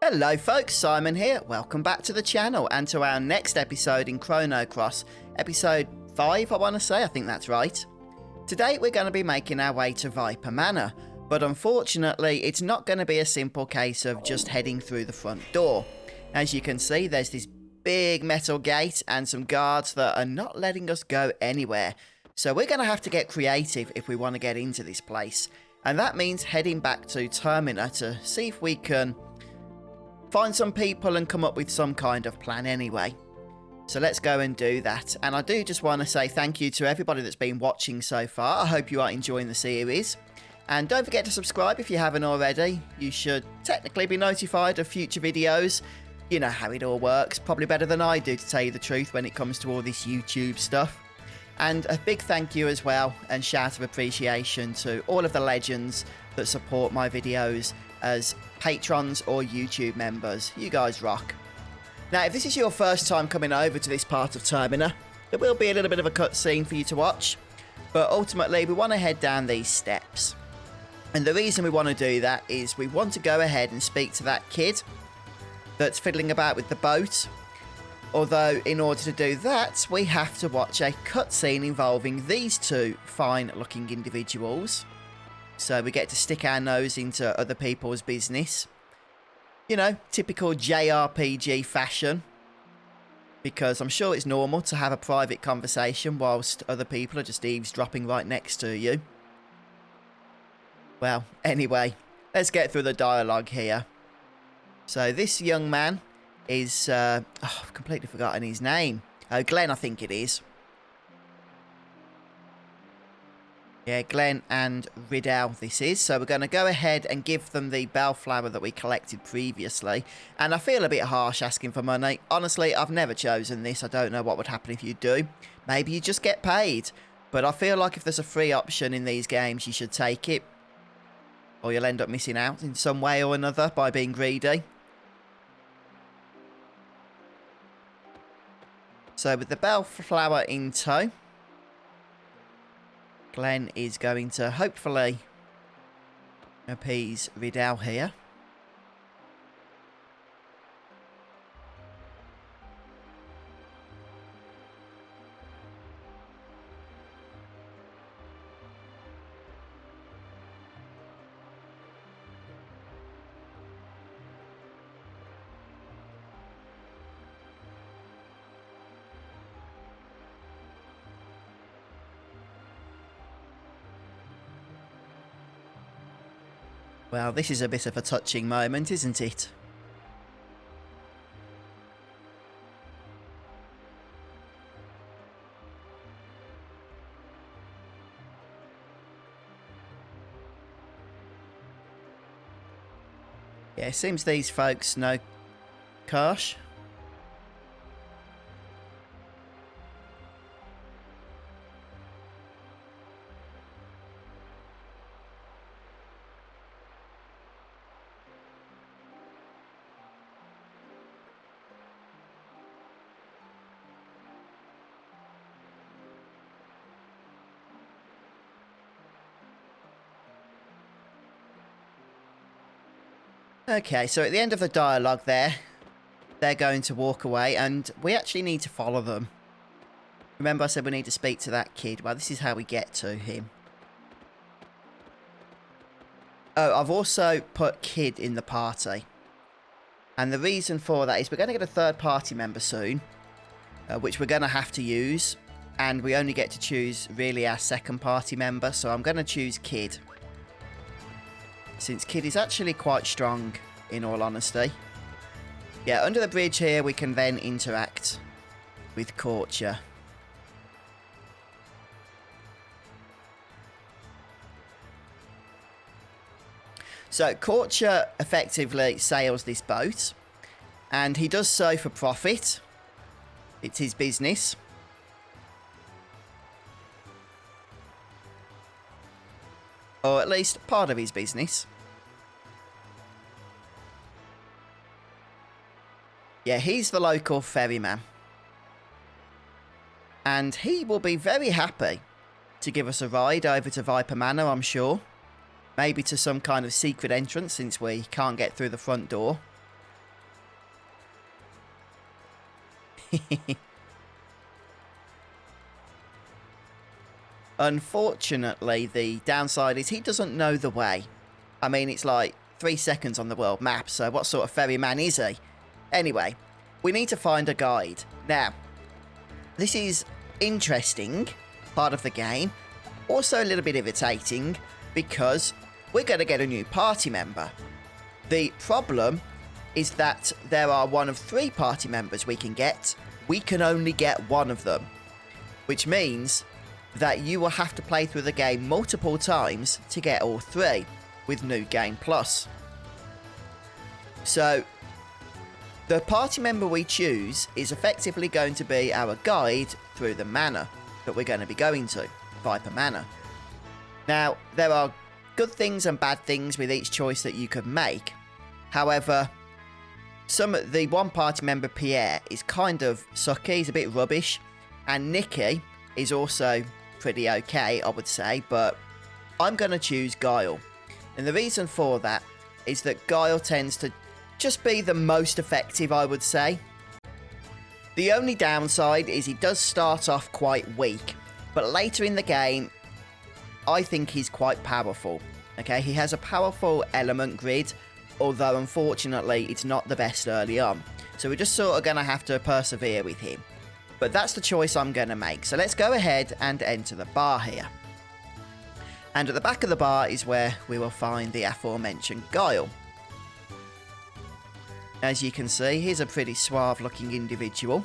Hello folks, Simon here. Welcome back to the channel and to our next episode in Chrono Cross. Episode 5, I want to say, I think that's right. Today we're going to be making our way to Viper Manor, but unfortunately it's not going to be a simple case of just heading through the front door. As you can see, there's this big metal gate and some guards that are not letting us go anywhere. So we're going to have to get creative if we want to get into this place. And that means heading back to Termina to see if we can find some people and come up with some kind of plan anyway. So let's go and do that. And I do just want to say thank you to everybody that's been watching so far. I hope you are enjoying the series. And don't forget to subscribe if you haven't already. You should technically be notified of future videos. You know how it all works. Probably better than I do, to tell you the truth, when it comes to all this YouTube stuff. And a big thank you as well, and shout of appreciation to all of the legends that support my videos as patrons or YouTube members. You guys rock. Now, if this is your first time coming over to this part of Termina, there will be a little bit of a cutscene for you to watch, but ultimately we want to head down these steps. And the reason we want to do that is we want to go ahead and speak to that kid that's fiddling about with the boat. Although, in order to do that, we have to watch a cutscene involving these two fine-looking individuals. So we get to stick our nose into other people's business. You know, typical JRPG fashion. Because I'm sure it's normal to have a private conversation whilst other people are just eavesdropping right next to you. Well, anyway, let's get through the dialogue here. So this young man is, I've completely forgotten his name. Glenn, I think it is. Yeah, Glenn and Riddell this is. So we're going to go ahead and give them the bellflower that we collected previously. And I feel a bit harsh asking for money. Honestly, I've never chosen this. I don't know what would happen if you do. Maybe you just get paid. But I feel like if there's a free option in these games, you should take it. Or you'll end up missing out in some way or another by being greedy. So with the bellflower in tow, Glenn is going to hopefully appease Riddell here. Well, this is a bit of a touching moment, isn't it? Yeah, it seems these folks know Karsh. Okay, so at the end of the dialogue there, they're going to walk away, and we actually need to follow them. Remember I said we need to speak to that kid? Well, this is how we get to him. Oh, I've also put Kid in the party. And the reason for that is we're going to get a third party member soon, which we're going to have to use. And we only get to choose, really, our second party member, so I'm going to choose Kid. Since Kid is actually quite strong, in all honesty. Yeah, under the bridge here, we can then interact with Korcha. So, Korcha effectively sails this boat, and he does so for profit. It's his business. Or at least part of his business. Yeah, he's the local ferryman. And he will be very happy to give us a ride over to Viper Manor, I'm sure. Maybe to some kind of secret entrance, since we can't get through the front door. Unfortunately, the downside is he doesn't know the way. I mean, it's like 3 seconds on the world map, so what sort of ferryman is he? Anyway, we need to find a guide. Now, this is interesting part of the game, also a little bit irritating, because we're going to get a new party member. The problem is that there are one of 3 party members we can get. We can only get one of them, which means that you will have to play through the game multiple times to get all 3 with New Game Plus. So the party member we choose is effectively going to be our guide through the manor that we're going to be going to, Viper Manor. Now, there are good things and bad things with each choice that you could make. However, the one party member, Pierre, is kind of sucky, he's a bit rubbish, and Nikki is also pretty okay, I would say, but I'm going to choose Guile. And the reason for that is that Guile tends to just be the most effective, I would say. The only downside is he does start off quite weak, but later in the game, I think he's quite powerful. Okay, he has a powerful element grid, although unfortunately it's not the best early on. So we're just sort of going to have to persevere with him. But that's the choice I'm going to make. So let's go ahead and enter the bar here. And at the back of the bar is where we will find the aforementioned Guile. As you can see, he's a pretty suave looking individual.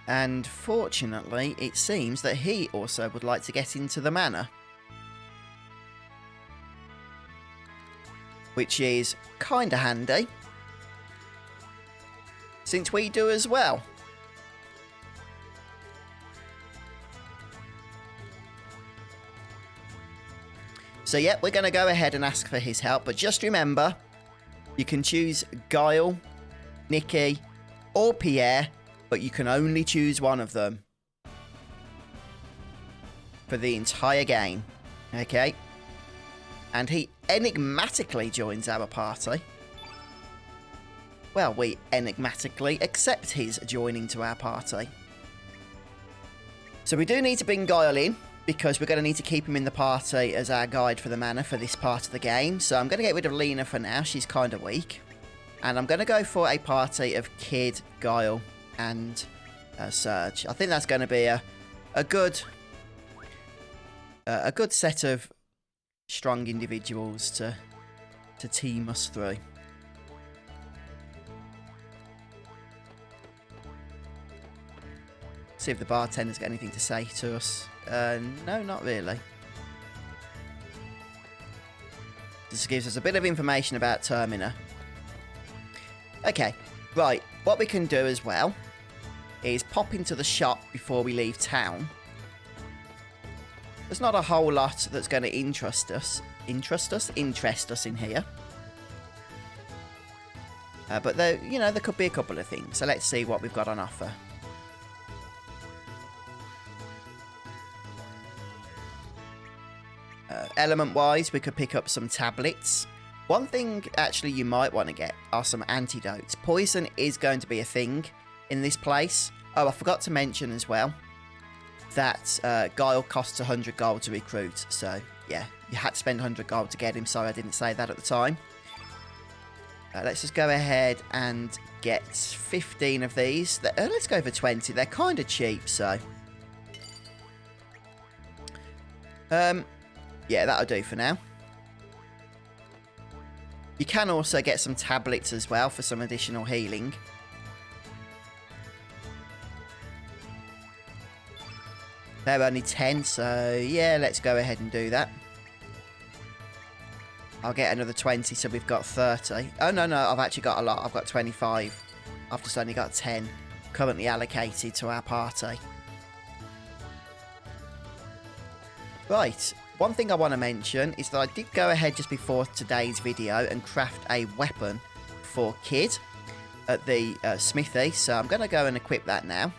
And fortunately, it seems that he also would like to get into the manor, which is kinda handy, since we do as well. So yeah, we're going to go ahead and ask for his help, but just remember, you can choose Guile, Nikki, or Pierre, but you can only choose one of them for the entire game, okay? And he enigmatically joins our party. Well, we enigmatically accept his joining to our party. So we do need to bring Guile in, because we're going to need to keep him in the party as our guide for the manor for this part of the game. So I'm going to get rid of Lena for now, she's kind of weak. And I'm going to go for a party of Kid, Guile, and Serge. I think that's going to be a good set of strong individuals to team us through. See if the bartender's got anything to say to us. No, not really. This gives us a bit of information about Termina. Okay, right. What we can do as well is pop into the shop before we leave town. There's not a whole lot that's going to interest us in here. But there, there could be a couple of things. So let's see what we've got on offer. Element-wise, we could pick up some tablets. One thing, actually, you might want to get are some antidotes. Poison is going to be a thing in this place. Oh, I forgot to mention as well that Guile costs 100 gold to recruit. So, yeah, you had to spend 100 gold to get him. Sorry, I didn't say that at the time. Let's just go ahead and get 15 of these. Let's go for 20. They're kind of cheap, so... yeah, that'll do for now. You can also get some tablets as well for some additional healing. They're only 10, so yeah, let's go ahead and do that. I'll get another 20, so we've got 30. Oh, no, I've actually got a lot. I've got 25. I've just only got 10 currently allocated to our party. Right. One thing I want to mention is that I did go ahead just before today's video and craft a weapon for Kid at the smithy. So I'm going to go and equip that now.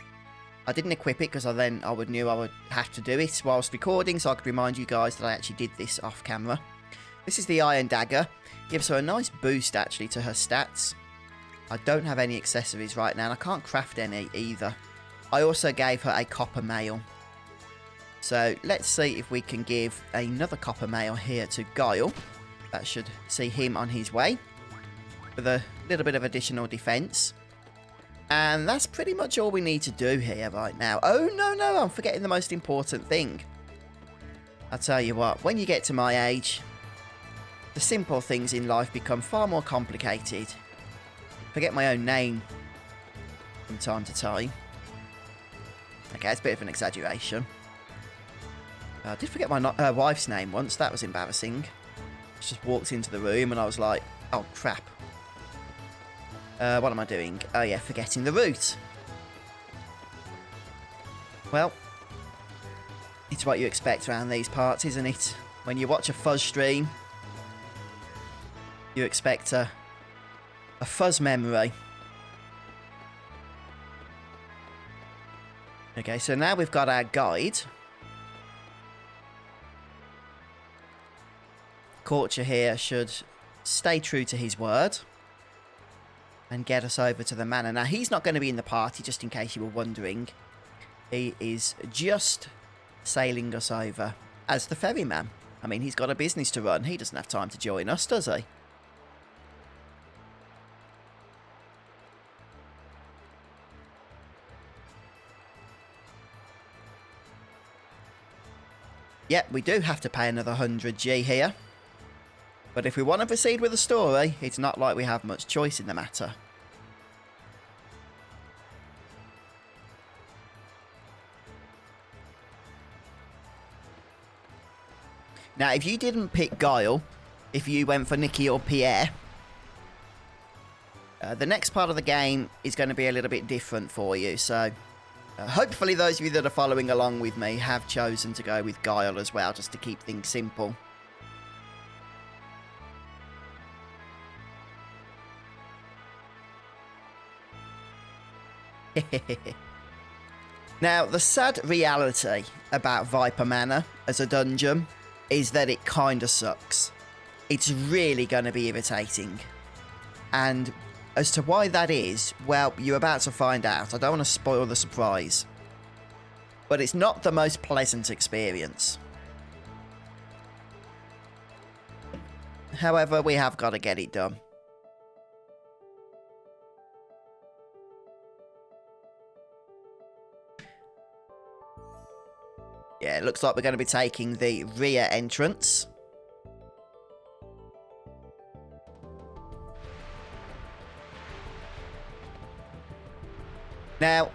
I didn't equip it because I knew I would have to do it whilst recording, so I could remind you guys that I actually did this off camera. This is the Iron Dagger. Gives her a nice boost, actually, to her stats. I don't have any accessories right now, and I can't craft any either. I also gave her a copper mail. So let's see if we can give another copper mail here to Guile. That should see him on his way with a little bit of additional defense. And that's pretty much all we need to do here right now. Oh, no, I'm forgetting the most important thing. I'll tell you what, when you get to my age, the simple things in life become far more complicated. Forget my own name from time to time. Okay, it's a bit of an exaggeration. I did forget my wife's name once. That was embarrassing. She just walked into the room and I was like, oh, crap. What am I doing? Oh, yeah, forgetting the route. Well, it's what you expect around these parts, isn't it? When you watch a fuzz stream, you expect a fuzz memory. Okay, so now we've got our guide. Corcher here should stay true to his word and get us over to the manor. Now, he's not going to be in the party, just in case you were wondering. He is just sailing us over as the ferryman. I mean, he's got a business to run. He doesn't have time to join us, does he? Yep, we do have to pay another 100G here. But if we want to proceed with the story, it's not like we have much choice in the matter. Now, if you didn't pick Guile, if you went for Nikki or Pierre, the next part of the game is going to be a little bit different for you. So, hopefully those of you that are following along with me have chosen to go with Guile as well, just to keep things simple. Now, the sad reality about Viper Manor as a dungeon is that it kind of sucks. It's really going to be irritating. And as to why that is, well, you're about to find out. I don't want to spoil the surprise. But it's not the most pleasant experience. However, we have got to get it done. Yeah, it looks like we're going to be taking the rear entrance. Now,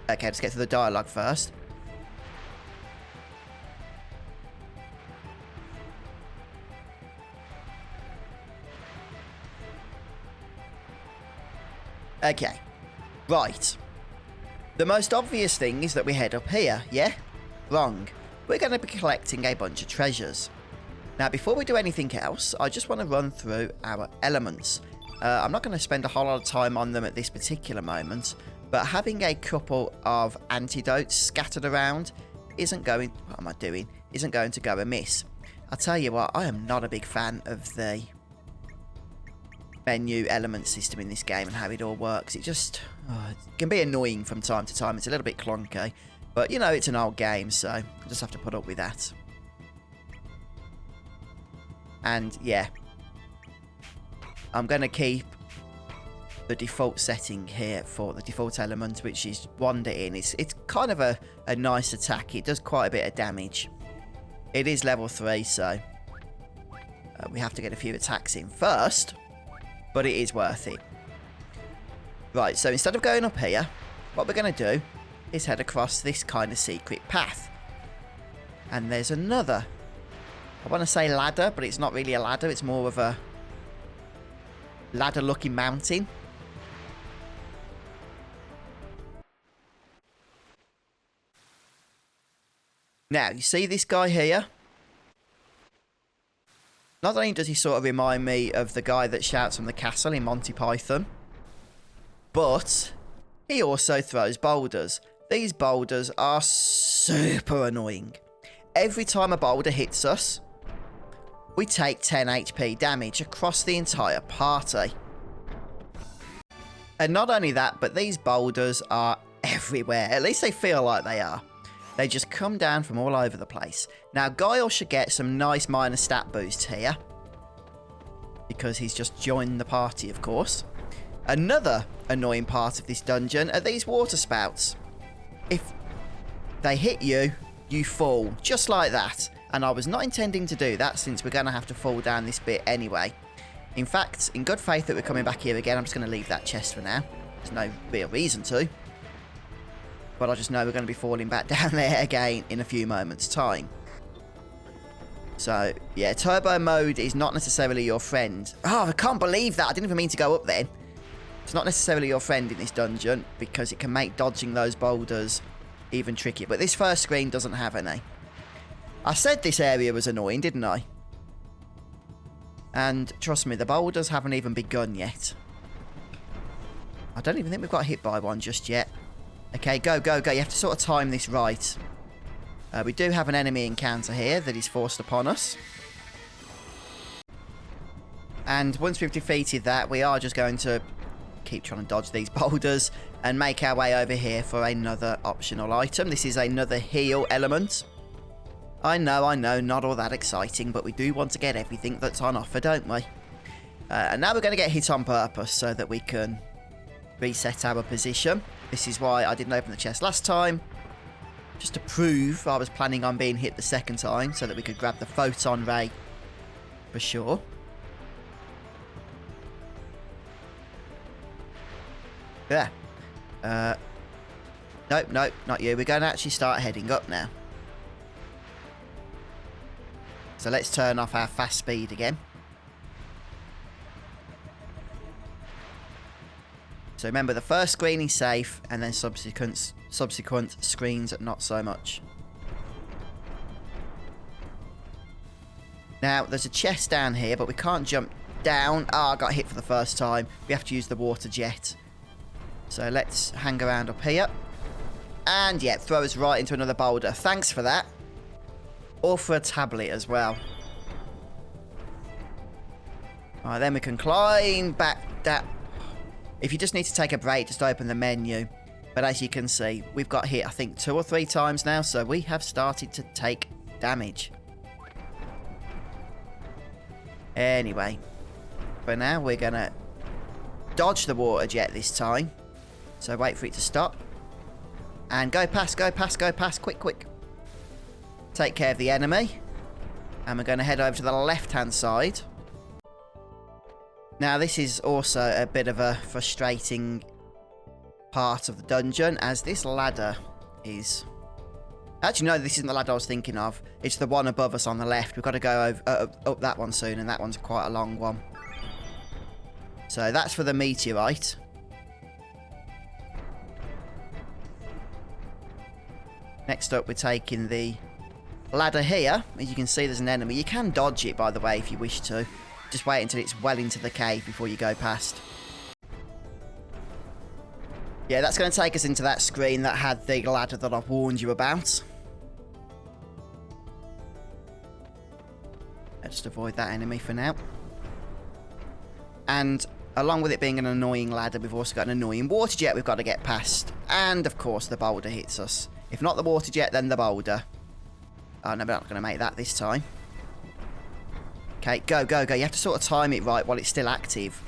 okay, let's get to the dialogue first. Okay, right. The most obvious thing is that we head up here, yeah? Wrong. We're going to be collecting a bunch of treasures. Now, before we do anything else, I just want to run through our elements. I'm not going to spend a whole lot of time on them at this particular moment, but having a couple of antidotes scattered around isn't going... What am I doing? Isn't going to go amiss. I'll tell you what, I am not a big fan of the menu element system in this game and how it all works. It just it can be annoying from time to time. It's a little bit clunky. But, you know, it's an old game, so I just have to put up with that. And, yeah. I'm going to keep the default setting here for the default element, which is Wander In. It's kind of a nice attack. It does quite a bit of damage. It is level 3, so we have to get a few attacks in first. But it is worth it. Right, so instead of going up here, what we're going to do is head across this kind of secret path. And there's another, I want to say ladder, but it's not really a ladder. It's more of a ladder-looking mountain. Now, you see this guy here? Not only does he sort of remind me of the guy that shouts from the castle in Monty Python, but he also throws boulders. These boulders are super annoying. Every time a boulder hits us, we take 10 HP damage across the entire party. And not only that, but these boulders are everywhere. At least they feel like they are. They just come down from all over the place. Now, Guile should get some nice minor stat boosts here, because he's just joined the party, of course. Another annoying part of this dungeon are these water spouts. If they hit you, you fall, just like that. And I was not intending to do that, since we're going to have to fall down this bit anyway. In fact, in good faith that we're coming back here again, I'm just going to leave that chest for now. There's no real reason to. But I just know we're going to be falling back down there again in a few moments' time. So, yeah, turbo mode is not necessarily your friend. Oh, I can't believe that. I didn't even mean to go up then. It's not necessarily your friend in this dungeon, because it can make dodging those boulders even trickier. But this first screen doesn't have any. I said this area was annoying, didn't I? And trust me, the boulders haven't even begun yet. I don't even think we've got hit by one just yet. Okay, go, go, go. You have to sort of time this right. We do have an enemy encounter here that is forced upon us. And once we've defeated that, we are just going to keep trying to dodge these boulders and make our way over here for another optional item. This is another heal element. I know, not all that exciting, but we do want to get everything that's on offer, don't we? And now we're going to get hit on purpose so that we can reset our position. This is why I didn't open the chest last time. Just to prove I was planning on being hit the second time, so that we could grab the photon ray for sure. Yeah. Nope, not you. We're going to actually start heading up now. So let's turn off our fast speed again. So remember, the first screen is safe, and then subsequent screens not so much. Now, there's a chest down here, but we can't jump down. Ah, I got hit for the first time. We have to use the water jet. So let's hang around up here. And yeah, throw us right into another boulder. Thanks for that. Or for a tablet as well. Alright, then we can climb back that. If you just need to take a break, just open the menu. But as you can see, we've got hit, I think, 2 or 3 times now, so we have started to take damage. Anyway, for now, we're going to dodge the water jet this time. So wait for it to stop. And go past, go past, go past, quick, quick. Take care of the enemy. And we're going to head over to the left-hand side. Now, this is also a bit of a frustrating part of the dungeon, as this ladder is... Actually, no, this isn't the ladder I was thinking of. It's the one above us on the left. We've got to go over, up that one soon, and that one's quite a long one. So that's for the meteorite. Next up, we're taking the ladder here. As you can see, there's an enemy. You can dodge it, by the way, if you wish to. Just wait until it's well into the cave before you go past. Yeah, that's going to take us into that screen that had the ladder that I've warned you about. Let's just avoid that enemy for now. And along with it being an annoying ladder, we've also got an annoying water jet we've got to get past. And, of course, the boulder hits us. If not the water jet, then the boulder. Oh, no, we're not going to make that this time. Okay, go, go, go. You have to sort of time it right while it's still active.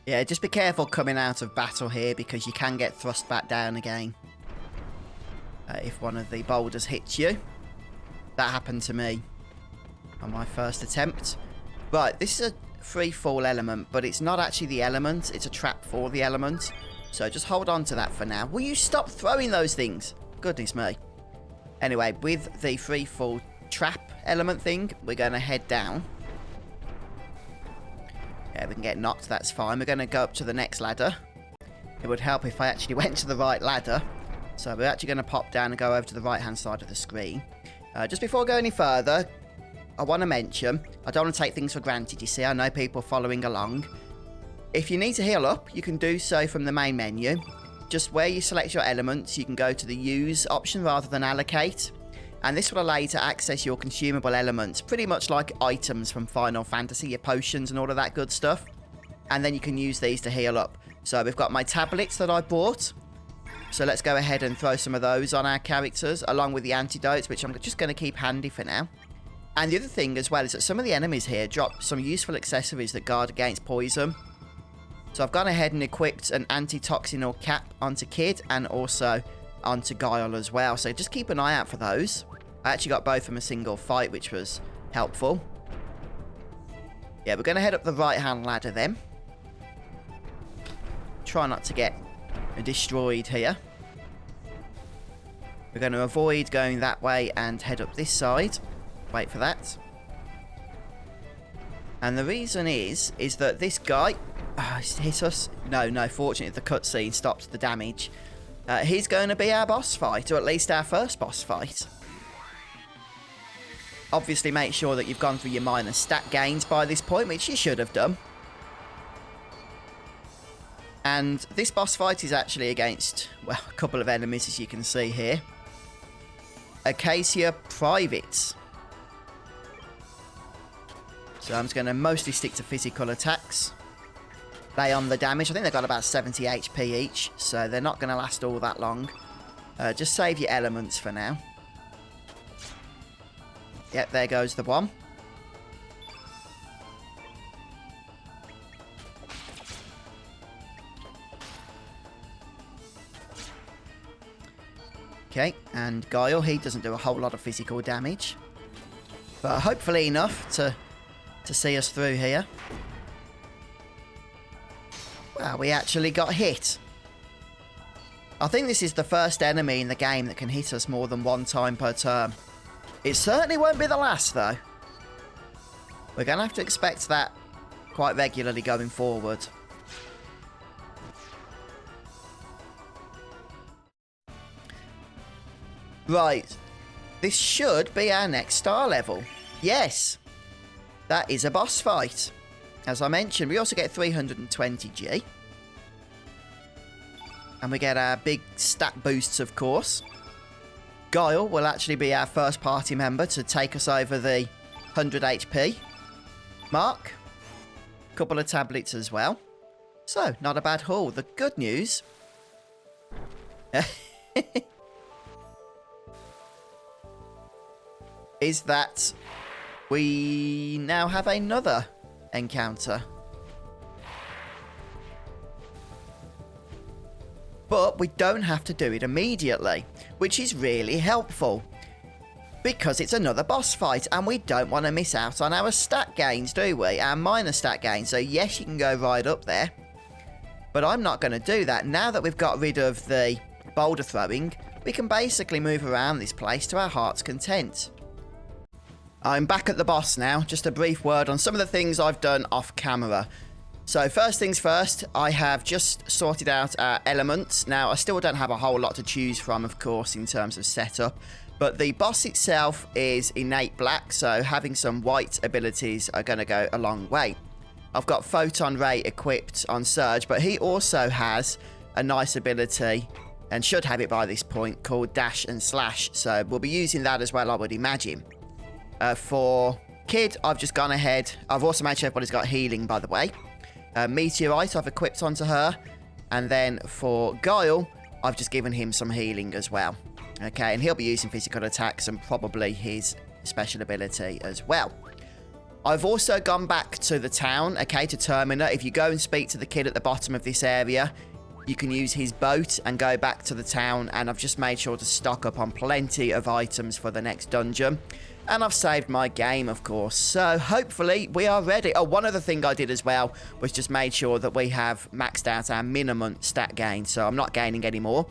Yeah, just be careful coming out of battle here, because you can get thrust back down again. If one of the boulders hits you. That happened to me on my first attempt. Right, this is a free fall element, but it's not actually the element. It's a trap for the element. So just hold on to that for now. Will you stop throwing those things? Goodness me. Anyway, with the free fall trap element thing, we're going to head down. Yeah, we can get knocked, that's fine. We're going to go up to the next ladder. It would help if I actually went to the right ladder. So we're actually going to pop down and go over to the right hand side of the screen. Just before I go any further, I want to mention, I don't want to take things for granted, you see. I know people following along. If you need to heal up, you can do so from the main menu. Just where you select your elements, you can go to the use option rather than allocate. And this will allow you to access your consumable elements, pretty much like items from Final Fantasy, your potions and all of that good stuff. And then you can use these to heal up. So we've got my tablets that I bought. So let's go ahead and throw some of those on our characters, along with the antidotes, which I'm just going to keep handy for now. And the other thing as well is that some of the enemies here drop some useful accessories that guard against poison. So I've gone ahead and equipped an antitoxinal cap onto Kid and also onto Guile as well. So just keep an eye out for those. I actually got both from a single fight, which was helpful. Yeah, we're going to head up the right-hand ladder then. Try not to get destroyed here. We're going to avoid going that way and head up this side. Wait for that. And the reason is that this guy... he's hit us. No, fortunately the cutscene stops the damage. He's going to be our boss fight, or at least our first boss fight. Obviously, make sure that you've gone through your minor stat gains by this point, which you should have done. And this boss fight is actually against, well, a couple of enemies, as you can see here. Acacia Privates. So I'm just going to mostly stick to physical attacks. Lay on the damage. I think they've got about 70 HP each, so they're not going to last all that long. Just save your elements for now. Yep, there goes the one. Okay, and Guile, he doesn't do a whole lot of physical damage. But hopefully enough to see us through here. Wow, we actually got hit. I think this is the first enemy in the game that can hit us more than one time per turn. It certainly won't be the last, though. We're going to have to expect that quite regularly going forward. Right. This should be our next star level. Yes. That is a boss fight. As I mentioned, we also get 320G. And we get our big stat boosts, of course. Guile will actually be our first party member to take us over the 100 HP mark. A couple of tablets as well. So, not a bad haul. The good news... is that we now have another encounter. But we don't have to do it immediately, which is really helpful. Because it's another boss fight, and we don't want to miss out on our stat gains, do we? Our minor stat gains. So yes, you can go right up there. But I'm not going to do that. Now that we've got rid of the boulder throwing, we can basically move around this place to our heart's content. I'm back at the boss now. Just a brief word on some of the things I've done off camera. So first things first, I have just sorted out our elements. Now, I still don't have a whole lot to choose from, of course, in terms of setup. But the boss itself is innate black, so having some white abilities are going to go a long way. I've got Photon Ray equipped on Surge, but he also has a nice ability, and should have it by this point, called Dash and Slash. So we'll be using that as well, I would imagine. For Kid, I've just gone ahead. I've also made sure everybody's got healing, by the way. Meteorite I've equipped onto her. And then for Guile, I've just given him some healing as well. Okay, and he'll be using physical attacks and probably his special ability as well. I've also gone back to the town, okay, to Termina. If you go and speak to the kid at the bottom of this area, you can use his boat and go back to the town. And I've just made sure to stock up on plenty of items for the next dungeon. And I've saved my game, of course. So hopefully we are ready. Oh, one other thing I did as well was just made sure that we have maxed out our minimum stat gain. So I'm not gaining any more.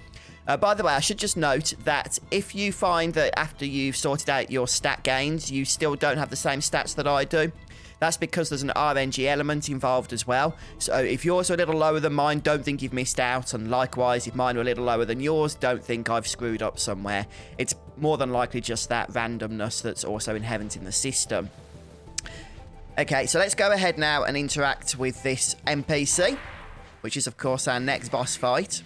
By the way, I should just note that if you find that after you've sorted out your stat gains, you still don't have the same stats that I do, that's because there's an RNG element involved as well. So if yours are a little lower than mine, don't think you've missed out. And likewise, if mine are a little lower than yours, don't think I've screwed up somewhere. It's more than likely just that randomness that's also inherent in the system. Okay, so let's go ahead now and interact with this NPC, which is, of course, our next boss fight.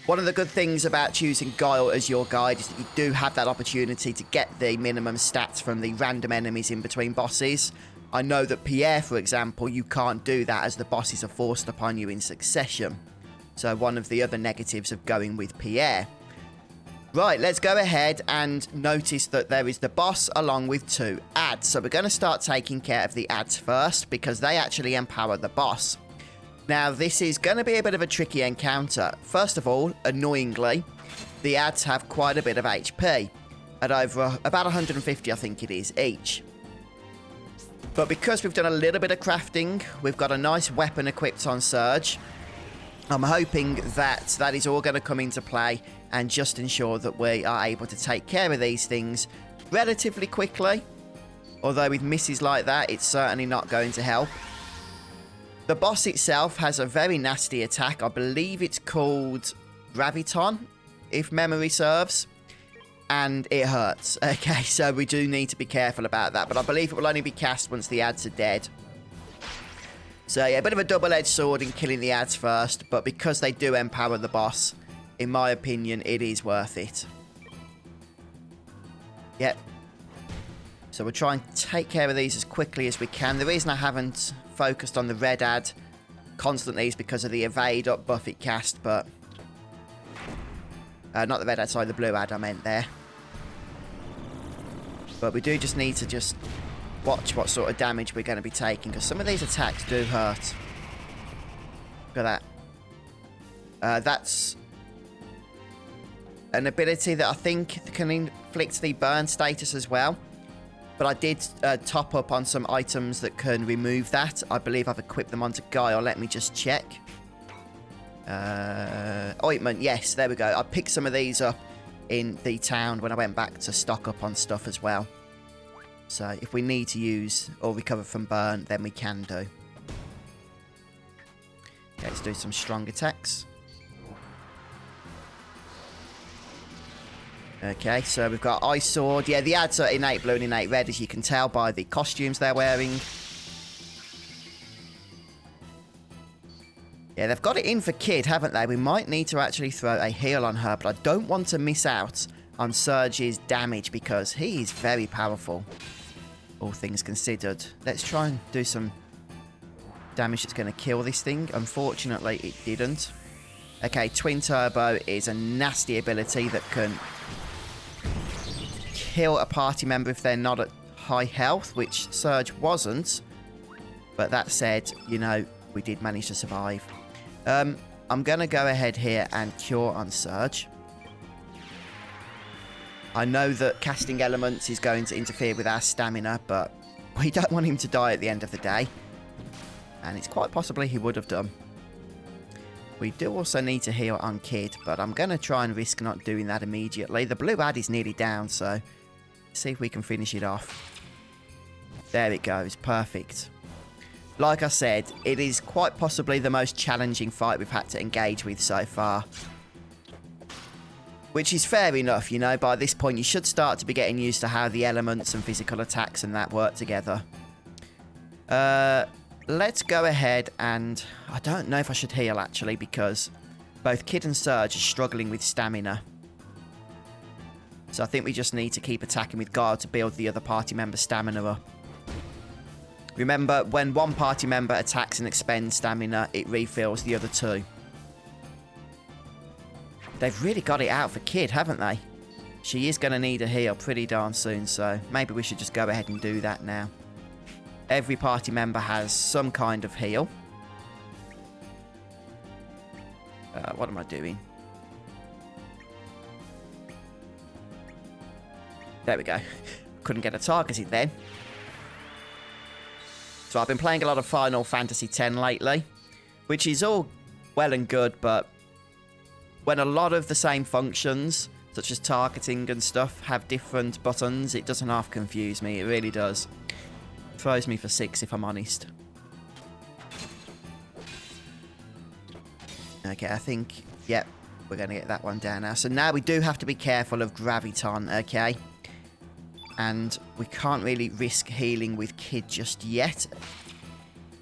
One of the good things about choosing Guile as your guide is that you do have that opportunity to get the minimum stats from the random enemies in between bosses. I know that Pierre, for example, you can't do that as the bosses are forced upon you in succession. So one of the other negatives of going with Pierre. Right, let's go ahead and notice that there is the boss along with 2 ads. So we're going to start taking care of the ads first because they actually empower the boss. Now, this is going to be a bit of a tricky encounter. First of all, annoyingly, the ads have quite a bit of HP. At over about 150, I think it is, each. But because we've done a little bit of crafting, we've got a nice weapon equipped on Surge. I'm hoping that that is all going to come into play and just ensure that we are able to take care of these things relatively quickly. Although with misses like that, it's certainly not going to help. The boss itself has a very nasty attack. I believe it's called Graviton, if memory serves. And it hurts. Okay, so we do need to be careful about that. But I believe it will only be cast once the ads are dead. So yeah, a bit of a double-edged sword in killing the ads first. But because they do empower the boss, in my opinion, it is worth it. Yep. So we'll try and take care of these as quickly as we can. The reason I haven't focused on the red ad constantly is because of the evade up buff it cast, but not the red ad, sorry, the blue ad I meant there. But we do just need to just watch what sort of damage we're going to be taking, because some of these attacks do hurt. Look at that. That's an ability that I think can inflict the burn status as well. But I did top up on some items that can remove that. I believe I've equipped them onto Guile. Let me just check. Ointment, yes, there we go. I picked some of these up in the town when I went back to stock up on stuff as well. So if we need to use or recover from burn, then we can do. Okay, let's do some strong attacks. Okay, so we've got Ice Sword. Yeah, the ads are innate blue and innate red, as you can tell by the costumes they're wearing. Yeah, they've got it in for Kid, haven't they? We might need to actually throw a heal on her, but I don't want to miss out on Surge's damage because he is very powerful, all things considered. Let's try and do some damage that's going to kill this thing. Unfortunately, it didn't. Okay, Twin Turbo is a nasty ability that can kill a party member if they're not at high health, which Surge wasn't. But that said, you know, we did manage to survive. I'm going to go ahead here and cure on Surge. I know that casting elements is going to interfere with our stamina, but we don't want him to die at the end of the day. And it's quite possibly he would have done. We do also need to heal on Kid, but I'm going to try and risk not doing that immediately. The blue ad is nearly down, so see if we can finish it off. There it goes. Perfect. Like I said, it is quite possibly the most challenging fight we've had to engage with so far. Which is fair enough, you know. By this point, you should start to be getting used to how the elements and physical attacks and that work together. Let's go ahead and... I don't know if I should heal, actually, because both Kid and Surge are struggling with stamina. So I think we just need to keep attacking with Guile to build the other party member's stamina up. Remember, when one party member attacks and expends stamina, it refills the other two. They've really got it out for Kid, haven't they? She is going to need a heal pretty darn soon, so maybe we should just go ahead and do that now. Every party member has some kind of heal. What am I doing? There we go. Couldn't get a targeted then. So I've been playing a lot of Final Fantasy X lately, which is all well and good, but when a lot of the same functions, such as targeting and stuff, have different buttons, it doesn't half confuse me. It really does. Throws me for 6, if I'm honest. Okay, I think, yep, we're going to get that one down now. So now we do have to be careful of Graviton, okay? And we can't really risk healing with Kid just yet,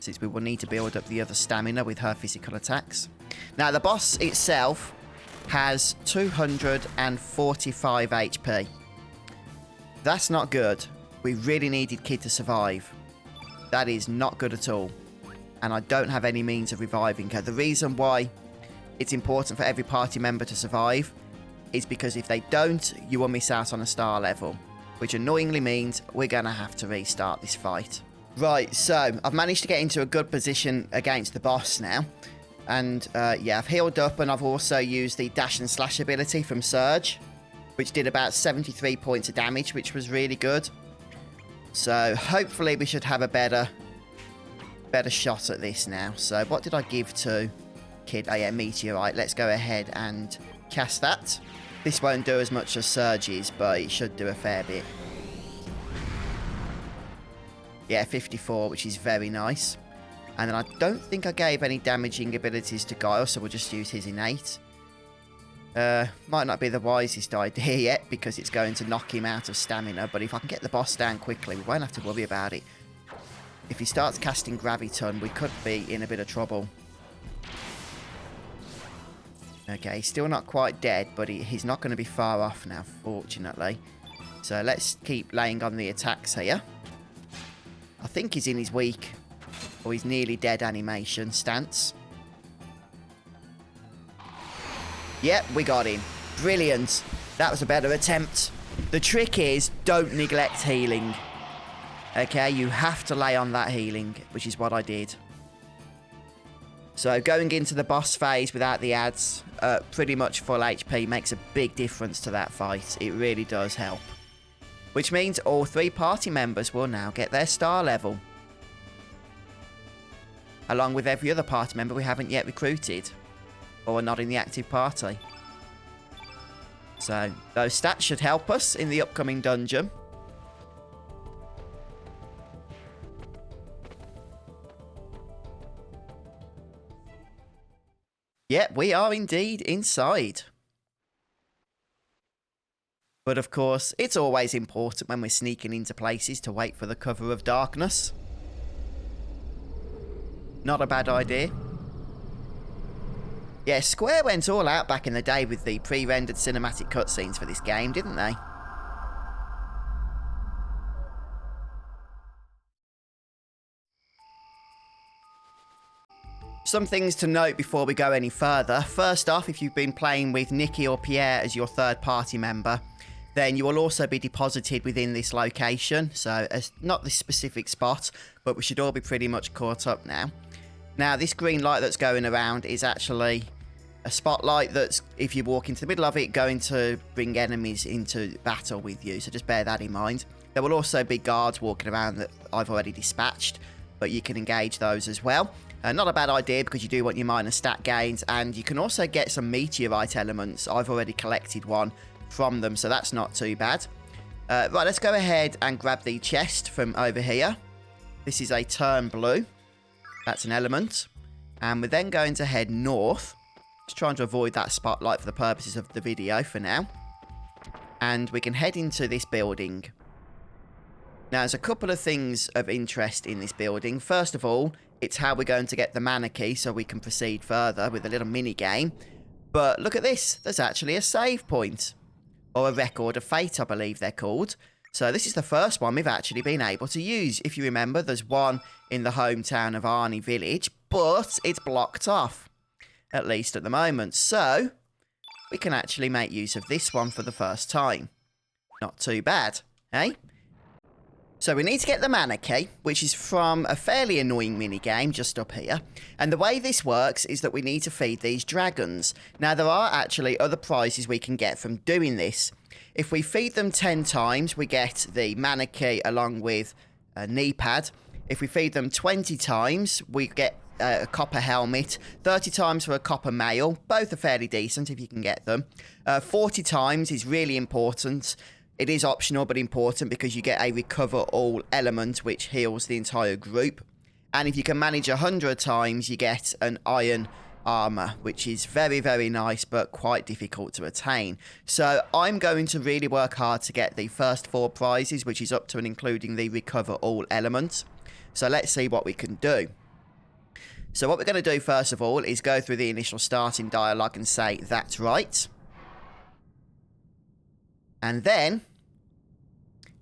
since we will need to build up the other stamina with her physical attacks. Now, the boss itself has 245 HP. That's not good. We really needed Kid to survive. That is not good at all. And I don't have any means of reviving her. The reason why it's important for every party member to survive is because if they don't, you will miss out on a star level, which annoyingly means we're going to have to restart this fight. Right, so I've managed to get into a good position against the boss now. And yeah, I've healed up, and I've also used the dash and slash ability from Surge, which did about 73 points of damage, which was really good. So hopefully we should have a better shot at this now. So what did I give to Kid? Oh yeah, Meteorite. Let's go ahead and cast that. This won't do as much as Surge's, but it should do a fair bit. Yeah, 54, which is very nice. And then I don't think I gave any damaging abilities to Guile, so we'll just use his innate. Might not be the wisest idea yet, because it's going to knock him out of stamina, but if I can get the boss down quickly, we won't have to worry about it. If he starts casting Graviton, we could be in a bit of trouble. Okay, he's still not quite dead, but he's not going to be far off now, fortunately. So let's keep laying on the attacks here. I think he's in his weak, or he's nearly dead animation stance. Yep, we got him. Brilliant. That was a better attempt. The trick is, don't neglect healing. Okay, you have to lay on that healing, which is what I did. So going into the boss phase without the ads, pretty much full HP, makes a big difference to that fight. It really does help. Which means all 3 party members will now get their star level. Along with every other party member we haven't yet recruited. Or are not in the active party. So those stats should help us in the upcoming dungeon. Yep, we are indeed inside. But of course, it's always important when we're sneaking into places to wait for the cover of darkness. Not a bad idea. Yeah, Square went all out back in the day with the pre-rendered cinematic cutscenes for this game, didn't they? Some things to note before we go any further. First off, if you've been playing with Nikki or Pierre as your third party member, then you will also be deposited within this location. So, not this specific spot, but we should all be pretty much caught up now. Now, this green light that's going around is actually a spotlight that's, if you walk into the middle of it, going to bring enemies into battle with you. So just bear that in mind. There will also be guards walking around that I've already dispatched, but you can engage those as well. Not a bad idea because you do want your minor stat gains, and you can also get some meteorite elements. I've already collected one from them, so that's not too bad. Right, let's go ahead and grab the chest from over here. This is a turn blue. That's an element. And we're then going to head north. Just trying to avoid that spotlight for the purposes of the video for now. And we can head into this building. Now, there's a couple of things of interest in this building. First of all, it's how we're going to get the mana key so we can proceed further with a little mini game. But look at this. There's actually a save point. Or a record of fate, I believe they're called. So this is the first one we've actually been able to use. If you remember, there's one in the hometown of Arnie Village, but it's blocked off. At least at the moment. So, we can actually make use of this one for the first time. Not too bad, eh? So we need to get the mana key, which is from a fairly annoying minigame just up here. And the way this works is that we need to feed these dragons. Now, there are actually other prizes we can get from doing this. If we feed them 10 times, we get the mana key along with a knee pad. If we feed them 20 times, we get a copper helmet. 30 times for a copper mail. Both are fairly decent if you can get them. 40 times is really important. It is optional but important because you get a recover all element which heals the entire group. And if you can manage 100 times, you get an iron armor, which is very, very nice but quite difficult to attain. So I'm going to really work hard to get the first 4 prizes, which is up to and including the recover all element. So let's see what we can do. So what we're going to do first of all is go through the initial starting dialogue and say, that's right. And then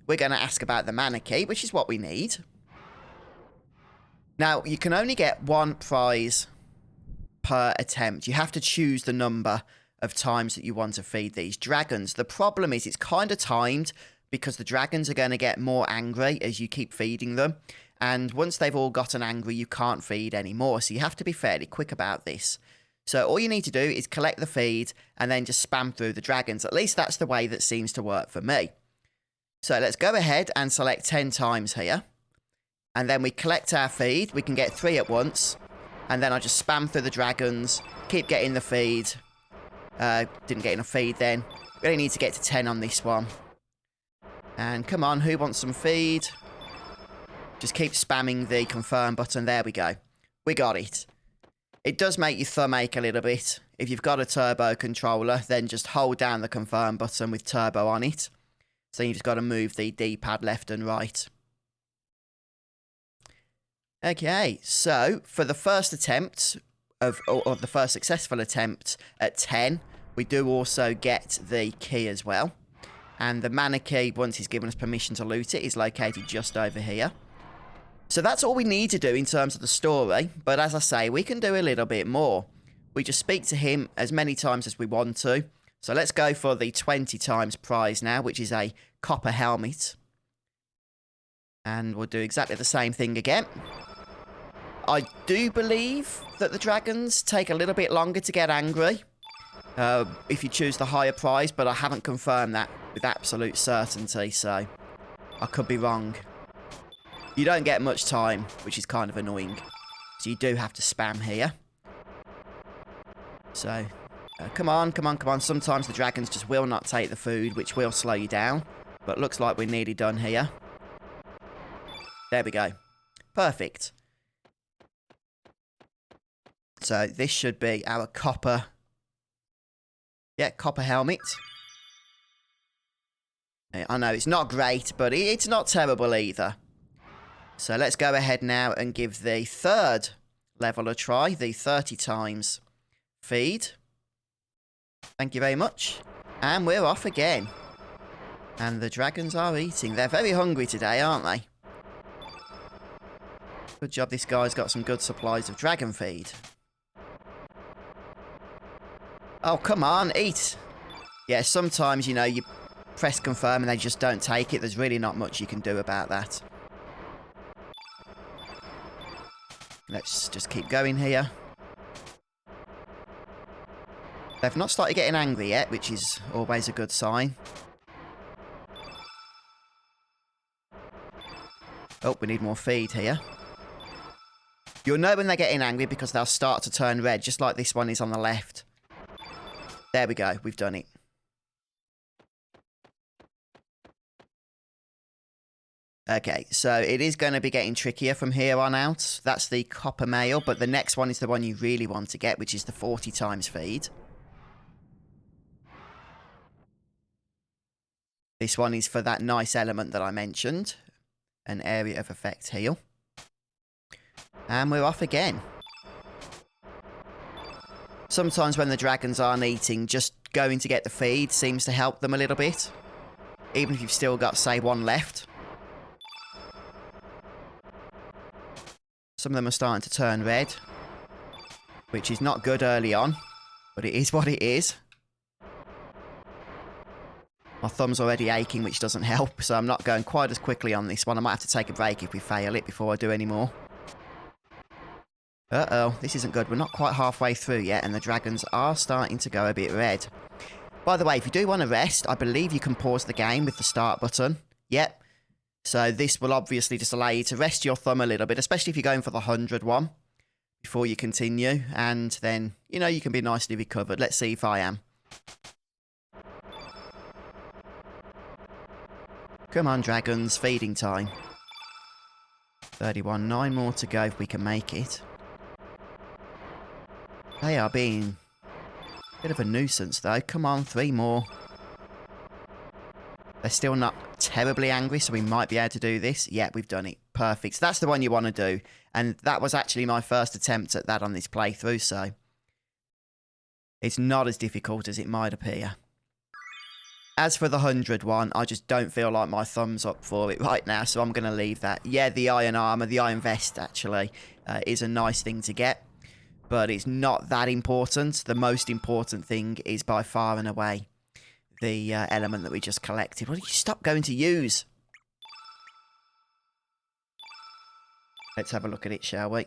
we're going to ask about the mana key, which is what we need. Now, you can only get one prize per attempt. You have to choose the number of times that you want to feed these dragons. The problem is it's kind of timed because the dragons are going to get more angry as you keep feeding them. And once they've all gotten angry, you can't feed anymore. So you have to be fairly quick about this. So all you need to do is collect the feed and then just spam through the dragons. At least that's the way that seems to work for me. So let's go ahead and select 10 times here. And then we collect our feed. We can get 3 at once. And then I just spam through the dragons. Keep getting the feed. Didn't get enough feed then. We only need to get to 10 on this one. And come on, who wants some feed? Just keep spamming the confirm button. There we go. We got it. It does make your thumb ache a little bit. If you've got a turbo controller, then just hold down the confirm button with turbo on it. So you just got to move the D-pad left and right. Okay, so for the first attempt or the first successful attempt at 10, we do also get the key as well. And the mana key, once he's given us permission to loot it, is located just over here. So that's all we need to do in terms of the story. But as I say, we can do a little bit more. We just speak to him as many times as we want to. So let's go for the 20 times prize now, which is a copper helmet. And we'll do exactly the same thing again. I do believe that the dragons take a little bit longer to get angry if you choose the higher prize, but I haven't confirmed that with absolute certainty, so I could be wrong. You don't get much time, which is kind of annoying. So you do have to spam here. So, come on, come on, come on. Sometimes the dragons just will not take the food, which will slow you down. But looks like we're nearly done here. There we go. Perfect. So this should be our copper. Yeah, copper helmet. I know it's not great, but it's not terrible either. So let's go ahead now and give the third level a try. The 30 times feed. Thank you very much. And we're off again. And the dragons are eating. They're very hungry today, aren't they? Good job this guy's got some good supplies of dragon feed. Oh, come on, eat. Yeah, sometimes, you know, you press confirm and they just don't take it. There's really not much you can do about that. Let's just keep going here. They've not started getting angry yet, which is always a good sign. Oh, we need more feed here. You'll know when they're getting angry because they'll start to turn red, just like this one is on the left. There we go, we've done it. Okay, so it is going to be getting trickier from here on out. That's the copper mail, but the next one is the one you really want to get, which is the 40 times feed. This one is for that nice element that I mentioned. An area of effect heal. And we're off again. Sometimes when the dragons aren't eating, just going to get the feed seems to help them a little bit. Even if you've still got, say, one left. Some of them are starting to turn red, which is not good early on, but it is what it is. My thumb's already aching, which doesn't help, so I'm not going quite as quickly on this one. I might have to take a break if we fail it before I do any more. Uh-oh, this isn't good. We're not quite halfway through yet, and the dragons are starting to go a bit red. By the way, if you do want to rest, I believe you can pause the game with the start button. Yep. So this will obviously just allow you to rest your thumb a little bit, especially if you're going for the 100 one before you continue. And then, you know, you can be nicely recovered. Let's see if I am. Come on, dragons. Feeding time. 31. 9 more to go if we can make it. They are being a bit of a nuisance, though. Come on, 3 more. They're still not terribly angry, so we might be able to do this. Yeah, we've done it. perfect. That's the one you want to do. And that was actually my first attempt at that on this playthrough, so it's not as difficult as it might appear. As for the 100 one, I just don't feel like my thumb's up for it right now, so I'm going to leave that. Yeah, the iron armor, the iron vest, actually, is a nice thing to get, but it's not that important. The most important thing is by far and away the element that we just collected. What did you stop going to use? Let's have a look at it, shall we?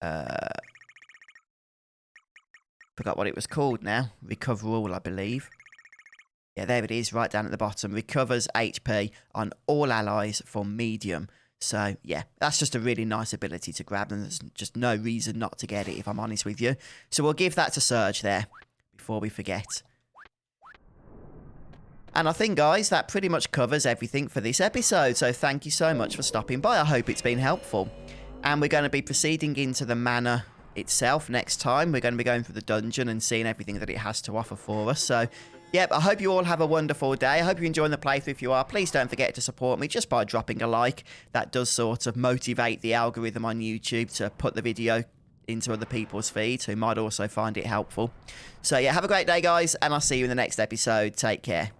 Forgot what it was called now. Recover all, I believe. Yeah, there it is, right down at the bottom. Recovers HP on all allies for medium. So, yeah, that's just a really nice ability to grab, and there's just no reason not to get it, if I'm honest with you. So we'll give that to Serge there, before we forget. And I think, guys, that pretty much covers everything for this episode. So thank you so much for stopping by. I hope it's been helpful. And we're going to be proceeding into the manor itself next time. We're going to be going through the dungeon and seeing everything that it has to offer for us. So, yep, I hope you all have a wonderful day. I hope you're enjoying the playthrough. If you are, please don't forget to support me just by dropping a like. That does sort of motivate the algorithm on YouTube to put the video into other people's feeds who might also find it helpful. So, yeah, have a great day, guys, and I'll see you in the next episode. Take care.